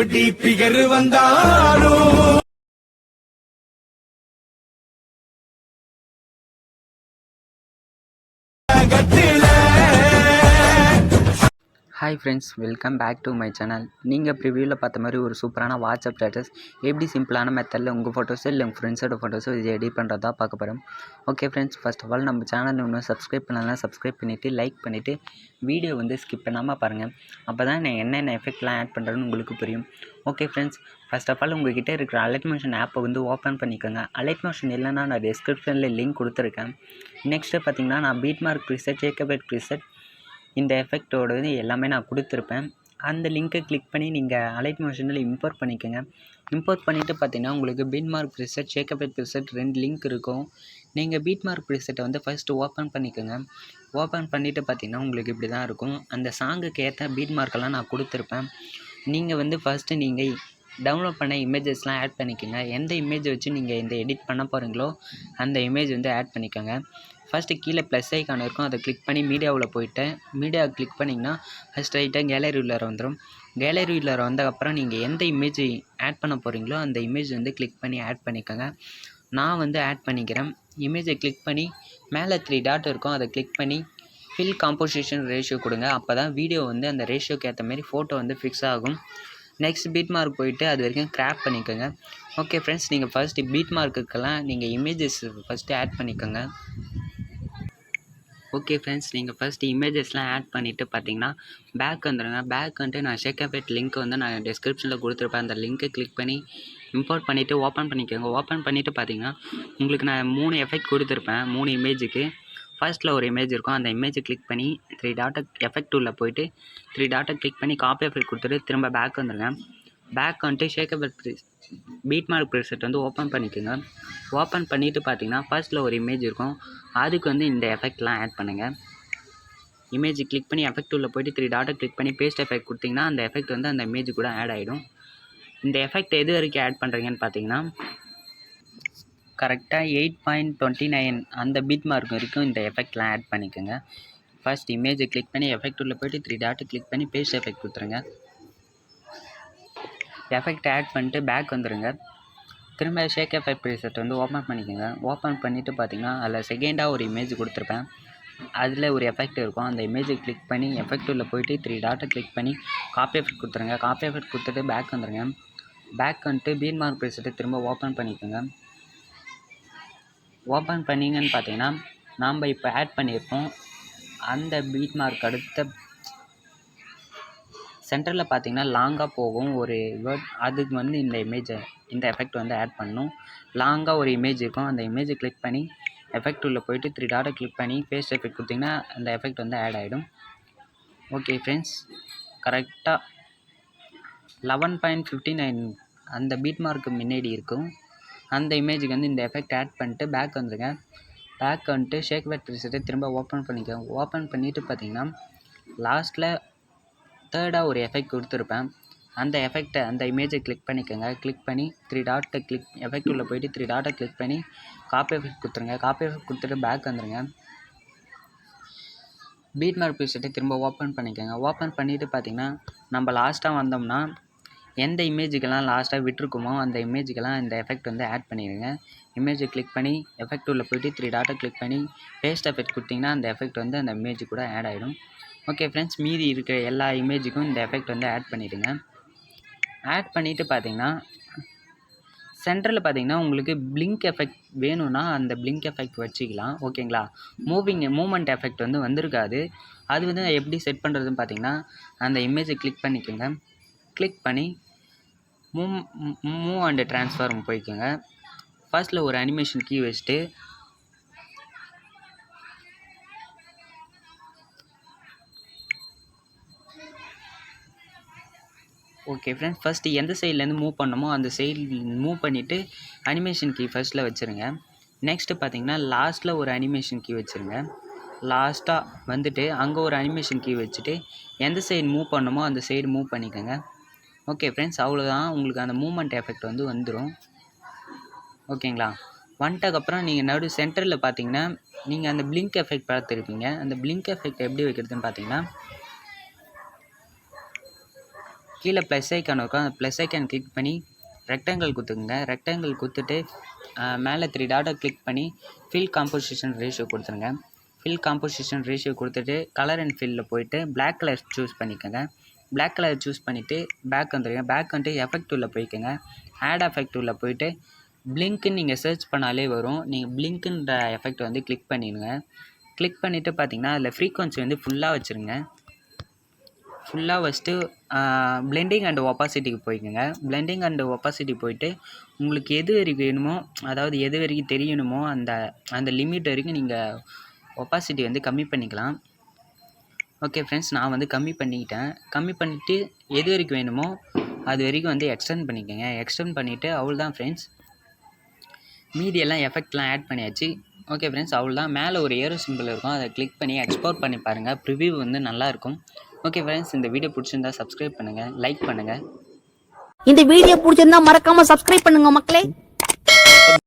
எப்படி பிகர் வந்தாலும் hi friends, welcome back to my channel. நீங்கள் ப்ரிவியூவில் பார்த்த மாதிரி ஒரு சூப்பரான வாட்ஸ்அப் ஸ்டேட்டஸ் எப்படி சிம்பிளான மெத்தடில் உங்கள் ஃபோட்டோஸோ இல்லை உங்கள் ஃப்ரெண்ட்ஸோட ஃபோட்டோஸோ இது எடிட் பண்ணுறதா பார்க்க போகிறோம். Okay friends, first of all நம்ம சேனல் இன்னும் சப்ஸ்கிரைப் பண்ணலாம், சப்ஸ்கிரைப் பண்ணிவிட்டு லைக் பண்ணிவிட்டு வீடியோ வந்து ஸ்கிப் பண்ணாமல் பாருங்கள். அப்போ தான் நான் என்னென்ன எஃபெக்ட்லாம் ஆட் பண்ணுறேன்னு உங்களுக்கு புரியும். Okay friends, first of all உங்கள்கிட்ட இருக்கிற அலைட் மோஷன் ஆப்பை வந்து ஓப்பன் பண்ணிக்கோங்க. அலைட் மோஷன் இல்லைன்னா நான் டிஸ்கிரிப்ஷனில் லிங்க் கொடுத்துருக்கேன். நெக்ஸ்ட்டு பார்த்தீங்கன்னா நான் பீட் மார்க் ப்ரீசெட், ஜேக்கபெட் ப்ரீசெட் இந்த எஃபெக்டோட எல்லாமே நான் கொடுத்துருப்பேன். அந்த லிங்க்கை கிளிக் பண்ணி நீங்கள் அலைட் மோஷனில் இம்போர்ட் பண்ணிக்கோங்க. இம்போர்ட் பண்ணிவிட்டு பார்த்தீங்கன்னா உங்களுக்கு பீட் மார்க் ப்ரீசெட், ஜேக்கபெட் ப்ரீசெட் 2 லிங்க் இருக்கும். நீங்கள் பீட் மார்க் ப்ரீசெட்டை வந்து ஃபஸ்ட்டு ஓப்பன் பண்ணிக்கோங்க. ஓப்பன் பண்ணிவிட்டு பார்த்தீங்கன்னா உங்களுக்கு இப்படி தான் இருக்கும். அந்த சாங்குக்கு ஏற்ற பீட் மார்க்கெல்லாம் நான் கொடுத்துருப்பேன். நீங்கள் வந்து ஃபஸ்ட்டு நீங்கள் டவுன்லோட் பண்ண இமேஜஸ்லாம் ஆட் பண்ணிக்கோங்க. எந்த இமேஜை வச்சு நீங்கள் இந்த எடிட் பண்ண போகிறீங்களோ அந்த இமேஜ் வந்து ஆட் பண்ணிக்கோங்க. ஃபஸ்ட்டு கீழே ப்ளஸ் ஐக்கான் இருக்கும், அதை கிளிக் பண்ணி மீடியாவில் போய்ட்டு மீடியா கிளிக் பண்ணிங்கன்னா ஃபஸ்ட் ரைட்டாக கேலரி உள்ளார வந்துடும். கேலரி உள்ளார வந்ததுக்கப்புறம் நீங்கள் எந்த இமேஜ் ஆட் பண்ண போகிறீங்களோ அந்த இமேஜ் வந்து கிளிக் பண்ணி ஆட் பண்ணிக்கோங்க. நான் வந்து ஆட் பண்ணிக்கிறேன். இமேஜை கிளிக் பண்ணி மேலே 3 டாட் இருக்கும், அதை கிளிக் பண்ணி ஃபில் காம்போசிஷன் ரேஷியோ கொடுங்க. அப்போ தான் வீடியோ வந்து அந்த ரேஷியோக்கு ஏற்ற மாதிரி ஃபோட்டோ வந்து ஃபிக்ஸ் ஆகும். நெக்ஸ்ட் பீட் மார்க் போயிட்டு அது வரைக்கும் கிராப் பண்ணிக்கோங்க. ஓகே ஃப்ரெண்ட்ஸ், நீங்கள் ஃபஸ்ட்டு பீட் மார்க்குக்கெல்லாம் நீங்கள் இமேஜஸ் ஃபஸ்ட்டு ஆட் பண்ணிக்கோங்க. ஓகே ஃப்ரெண்ட்ஸ், நீங்கள் ஃபஸ்ட்டு இமேஜஸ்லாம் ஆட் பண்ணிவிட்டு பார்த்தீங்கன்னா பேக் வந்துடுங்க. பேக் வந்துட்டு நான் ஷேக்கபெட் லிங்க் வந்து நான் டிஸ்கிரிப்ஷனில் கொடுத்துருப்பேன். அந்த லிங்க்கை கிளிக் பண்ணி இம்போர்ட் பண்ணிவிட்டு ஓப்பன் பண்ணிக்கோங்க. ஓப்பன் பண்ணிவிட்டு பார்த்தீங்கன்னா உங்களுக்கு நான் 3 எஃபெக்ட் கொடுத்துருப்பேன். 3 இமேஜுக்கு ஃபர்ஸ்ட்டில் ஒரு இமேஜ் இருக்கும். அந்த இமேஜை கிளிக் பண்ணி 3 டாட்டை எஃபெக்ட் டூலில் போய்ட்டு 3 டாட்டை கிளிக் பண்ணி காப்பி எஃபெக்ட் கொடுத்துட்டு திரும்ப பேக் வந்துடுங்க. பேக் வந்துட்டு ஷேக்கபெட் பீட் மார்க் ப்ரீசெட் வந்து ஓப்பன் பண்ணிக்கோங்க. ஓப்பன் பண்ணிவிட்டு பார்த்தீங்கன்னா ஃபர்ஸ்ட்டில் ஒரு இமேஜ் இருக்கும், அதுக்கு வந்து இந்த எஃபெக்ட்லாம் ஆட் பண்ணுங்கள். இமேஜ் கிளிக் பண்ணி எஃபெக்ட் டூலில் போய்ட்டு 3 டாட்டை கிளிக் பண்ணி பேஸ்ட் எஃபெக்ட் கொடுத்திங்கன்னா அந்த எஃபெக்ட் வந்து அந்த இமேஜ் கூட ஆட் ஆகிடும். இந்த எஃபெக்ட் எது வரைக்கும் ஆட் பண்ணுறீங்கன்னு பார்த்தீங்கன்னா கரெக்டாக 8.29 அந்த பீட் மார்க் வரைக்கும் இந்த எஃபெக்ட்லாம் ஆட் பண்ணிக்கோங்க. ஃபர்ஸ்ட் இமேஜை கிளிக் பண்ணி எஃபெக்ட் டூலில் போய்ட்டு 3 டாட்டை கிளிக் பண்ணி பேஸ்ட் எஃபெக்ட் கொடுத்துருங்க. எஃபெக்ட் ஆட் பண்ணிட்டு பேக் வந்துடுங்க. திரும்ப ஷேக் எஃபெக்ட் ப்ரீசெட் வந்து ஓப்பன் பண்ணிக்கோங்க. ஓப்பன் பண்ணிவிட்டு பார்த்தீங்கன்னா அதில் செகண்டாக ஒரு இமேஜ் கொடுத்துருப்பேன். அதில் ஒரு எஃபெக்ட் இருக்கும். அந்த இமேஜை கிளிக் பண்ணி எஃபெக்ட் உள்ள போய்ட்டு 3 டாட்டை கிளிக் பண்ணி காப்பி எஃபெக்ட் கொடுத்துருங்க. காப்பி எஃபெக்ட் கொடுத்துட்டு பேக் வந்துடுங்க. பேக் வந்துட்டு பீட் மார்க் ப்ரீசெட்டை திரும்ப ஓப்பன் பண்ணிக்கோங்க. ஓப்பன் பண்ணிங்கன்னு பார்த்தீங்கன்னா நாம் இப்போ ஆட் பண்ணியிருப்போம் அந்த பீட் மார்க் அடுத்த சென்டரில் பார்த்தீங்கன்னா லாங்காக போகும் ஒரு வேர்ட், அதுக்கு வந்து இந்த எஃபெக்ட் வந்து ஆட் பண்ணணும். லாங்காக ஒரு இமேஜ் இருக்கும், அந்த இமேஜை கிளிக் பண்ணி எஃபெக்ட் உள்ள போய்ட்டு 3 டாட்டை கிளிக் பண்ணி பேஸ்ட் எஃபெக்ட் கொடுத்திங்கன்னா அந்த எஃபெக்ட் வந்து ஆட் ஆகிடும். ஓகே ஃப்ரெண்ட்ஸ், கரெக்டாக 11.59 அந்த பீட் மார்க்கு முன்னாடி இருக்கும். அந்த இமேஜுக்கு வந்து இந்த எஃபெக்ட் ஆட் பண்ணிட்டு பேக் வந்துடுங்க. பேக் வந்துட்டு ஷேக்கபெட் ப்ரீசெட்டை திரும்ப ஓப்பன் பண்ணிக்கோங்க. ஓப்பன் பண்ணிவிட்டு பார்த்தீங்கன்னா லாஸ்ட்டில் தேர்டாக ஒரு எஃபெக்ட் கொடுத்துருப்பேன். அந்த எஃபெக்டை அந்த இமேஜை கிளிக் பண்ணிக்கோங்க. கிளிக் பண்ணி 3 டாட்டை கிளிக் எஃபெக்ட் உள்ள போய்ட்டு 3 டாட்டை கிளிக் பண்ணி காப்பி எஃபெக்ட் கொடுத்துருங்க. காப்பி எஃபெக்ட் கொடுத்துட்டு பேக் வந்துடுங்க. பீட் மார்க் ப்ரீசெட்டை திரும்ப ஓப்பன் பண்ணிக்கோங்க. ஓப்பன் பண்ணிவிட்டு பார்த்தீங்கன்னா நம்ம லாஸ்ட்டாக வந்தோம்னா எந்த இமேஜுக்கெல்லாம் லாஸ்ட்டாக விட்டுருக்குமோ அந்த இமேஜுக்கெல்லாம் இந்த எஃபெக்ட் வந்து ஆட் பண்ணிடுங்க. இமேஜை கிளிக் பண்ணி எஃபெக்ட் உள்ள போய்ட்டு 3 டாட்டை கிளிக் பண்ணி பேஸ்ட் எஃபெக்ட் கொடுத்திங்கன்னா அந்த எஃபெக்ட் வந்து அந்த இமேஜ் கூட ஆட் ஆகிடும். ஓகே ஃப்ரெண்ட்ஸ், மீதி இருக்கிற எல்லா இமேஜுக்கும் இந்த எஃபெக்ட் வந்து ஆட் பண்ணிவிடுங்க. ஆட் பண்ணிவிட்டு பார்த்தீங்கன்னா சென்டரில் பார்த்தீங்கன்னா உங்களுக்கு பிளிங்க் எஃபெக்ட் வேணும்னா அந்த பிளிங்க் எஃபெக்ட் வச்சுக்கலாம். ஓகேங்களா, மூமெண்ட் எஃபெக்ட் வந்து வந்திருக்காது. அது வந்து எப்படி செட் பண்ணுறதுன்னு பார்த்தீங்கன்னா அந்த இமேஜை கிளிக் பண்ணிக்கோங்க. கிளிக் பண்ணி மூவ் அண்ட் ட்ரான்ஸ்ஃபார்ம் போய்க்கோங்க. ஃபர்ஸ்ட்டில் ஒரு அனிமேஷன் கீ வச்சுட்டு ஓகே ஃப்ரெண்ட்ஸ், ஃபஸ்ட்டு எந்த சைட்லேருந்து மூவ் பண்ணணுமோ அந்த சைடு மூவ் பண்ணிவிட்டு அனிமேஷன் கீ ஃபர்ஸ்ட்டில் வச்சுருங்க. நெக்ஸ்ட்டு பார்த்தீங்கன்னா லாஸ்ட்டில் ஒரு அனிமேஷன் கீ வச்சுருங்க. லாஸ்ட்டாக வந்துட்டு அங்கே ஒரு அனிமேஷன் கீ வச்சுட்டு எந்த சைடு மூவ் பண்ணணுமோ அந்த சைடு மூவ் பண்ணிக்கோங்க. ஓகே ஃப்ரெண்ட்ஸ், அவ்வளோதான். உங்களுக்கு அந்த மூமெண்ட் எஃபெக்ட் வந்து வந்துடும். ஓகேங்களா, வந்துட்டதுக்கப்புறம் நீங்கள் நடு சென்டரில் பார்த்தீங்கன்னா நீங்கள் அந்த பிளிங்க் எஃபெக்ட் பார்த்துருப்பீங்க. அந்த பிளிங்க் எஃபெக்ட் எப்படி வைக்கிறதுன்னு பார்த்தீங்கன்னா கீழே ப்ளஸ் ஐக்கான் இருக்கும், அந்த ப்ளஸ் ஐக்கான் கிளிக் பண்ணி ரெக்டாங்கிள் குத்துக்குங்க. ரெக்டாங்கிள் குத்துட்டு மேலே 3 டாட்டை கிளிக் பண்ணி ஃபில் காம்போசிஷன் ரேஷியோ கொடுத்துருங்க. ஃபில் காம்போசிஷன் ரேஷியோ கொடுத்துட்டு கலர் அண்ட் ஃபில்லில் போயிட்டு Black கலர் சூஸ் பண்ணிக்கோங்க. Black கலர் சூஸ் பண்ணிவிட்டு பேக் வந்துடுங்க. பேக் வந்துட்டு எஃபெக்ட் டூலில் போய்க்கோங்க. ஆட் எஃபெக்ட் டூலில் போயிட்டு பிளிங்க்குன்னு நீங்கள் சர்ச் பண்ணாலே வரும். நீங்கள் பிளிங்க்குன்ற எஃபெக்ட் வந்து கிளிக் பண்ணிடுங்க. கிளிக் பண்ணிவிட்டு பார்த்தீங்கன்னா அதில் ஃப்ரீக்வன்சி வந்து ஃபுல்லாக வச்சுருங்க. ஃபுல்லாக வச்சுட்டு பிளெண்டிங் அண்ட் ஒப்பாசிட்டிக்கு போய்க்குங்க. பிளெண்டிங் அண்ட் ஒப்பாசிட்டி போயிட்டு உங்களுக்கு எது வரைக்கும் வேணுமோ, அதாவது எது வரைக்கும் தெரியணுமோ அந்த லிமிட் வரைக்கும் நீங்கள் ஒப்பாசிட்டி வந்து கம்மி பண்ணிக்கலாம். ஓகே ஃப்ரெண்ட்ஸ், நான் வந்து கம்மி பண்ணிக்கிட்டேன். கம்மி பண்ணிவிட்டு எது வரைக்கும் வேணுமோ அது வரைக்கும் வந்து எக்ஸ்டெண்ட் பண்ணிக்கோங்க. எக்ஸ்டெண்ட் பண்ணிவிட்டு அவ்வளோதான் ஃப்ரெண்ட்ஸ், மீதியெல்லாம் எஃபெக்ட்லாம் ஆட் பண்ணியாச்சு. ஓகே ஃப்ரெண்ட்ஸ், அவ்வளோதான். மேலே ஒரு ஏரோ சிம்பிள் இருக்கும், அதை கிளிக் பண்ணி எக்ஸ்போர்ட் பண்ணி பாருங்கள். ப்ரிவ்யூ வந்து நல்லாயிருக்கும். ஓகே ஃப்ரெண்ட்ஸ், இந்த வீடியோ பிடிச்சிருந்தா சப்ஸ்கிரைப் பண்ணுங்கள், லைக் பண்ணுங்கள். இந்த வீடியோ பிடிச்சிருந்தா மறக்காம சப்ஸ்கிரைப் பண்ணுங்க மக்களே.